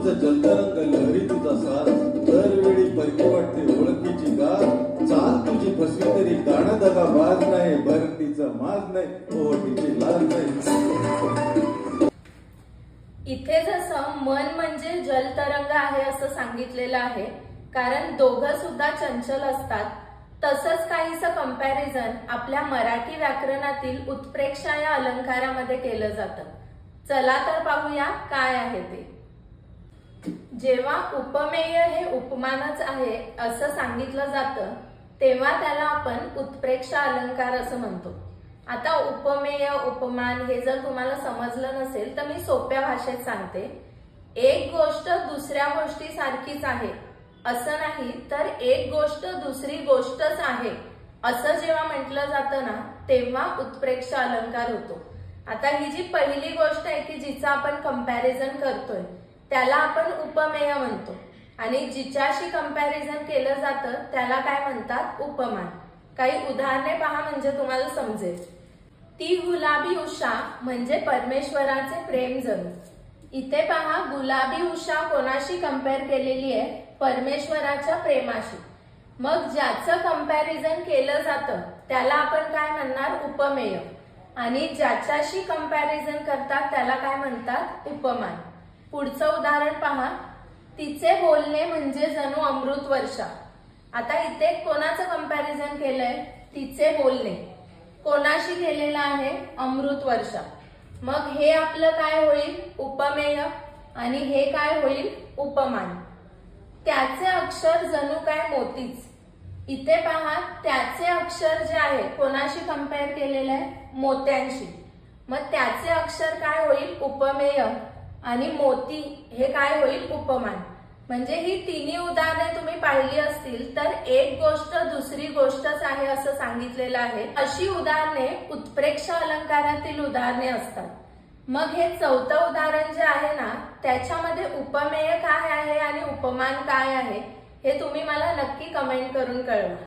तुझं जलतरंग लहरी तुझा साथ दरवेळी परकी वाटते ओळखीची गाथ चाल तुझी फसवी तरी गाणं दगा बाज नाही भरतीचा माज नाही ओटीची लाज नाही। इथे जसं मन म्हणजे जलतरंग आहे असं सांगितलेलं आहे, कारण दोघं सुद्धा चंचल असतात, तसंच काहीसं कंपॅरिझन आपल्या मराठी व्याकरणातील उत्प्रेक्षा या अलंकारामध्ये केलं जातं। चला तर पाहूया काय आहे ते। जेव्हा उपमेय हे उपमानच आहे असं सांगितलं जातं तेव्हा त्याला आपण उत्प्रेक्षा अलंकार असं म्हणतो। आता उपमेय उपमान हे जर तुम्हाला समजलं नसेल तर मी सोप्या भाषेत सांगते। एक गोष्ट दुसऱ्या गोष्टी सारखीच आहे असं नाही, तर एक गोष्ट दुसरी गोष्टच आहे असं जेव्हा म्हटलं जातं ना तेव्हा उत्प्रेक्षा अलंकार होतो। आता ही जी पहिली गोष्ट आहे की जिचं आपण कंपॅरिझन करतोय त्याला आपण उपमेय म्हणतो, आणि जिच्याशी कंपॅरिझन केलं जातं त्याला काय म्हणतात उपमान। काही उदाहरणे पहा म्हणजे तुम्हाला समजेल। ती गुलाबी उषा म्हणजे परमेश्वराचे प्रेम जणू। इथे पहा गुलाबी उषा कोणाशी कंपेअर केलेली आहे, परमेश्वराच्या प्रेमाशी। मग ज्याचं कंपॅरिझन केलं जातं त्याला आपण काय म्हणणार उपमेय, आणि ज्याच्याशी कंपॅरिझन करतात त्याला काय म्हणतात उपमान। पुढचं उदाहरण पहा, तिचे बोलणे म्हणजे जणू अमृत वर्षा। आता इथे कोणाचं कंपॅरिझन केलंय, तिचे बोलणे कोणाशी केलेलं आहे, अमृत वर्षा। मग हे आपलं काय होईल उपमेय, आणि हे काय होईल उपमान। त्याचे अक्षर जणू काय मोतीच। इथे पहा त्याचे अक्षर जे आहे कोणाशी कंपेअर केलेलं आहे, मोत्यांशी। मग त्याचे अक्षर काय होईल उपमेय, आणि मोती हे काय होईल उपमान। म्हणजे ही तिन्ही उदाहरणे तुम्ही पाहिली असतील तर एक गोष्ट दुसरी गोष्टच आहे असं सांगितलेलं आहे। अशी उदाहरणे उत्प्रेक्षा अलंकारातील उदाहरणे असतात। मग हे चौथं उदाहरण जे आहे ना त्याच्यामध्ये उपमेय काय आहे आणि उपमान काय आहे हे तुम्ही मला नक्की कमेंट करून कळवा।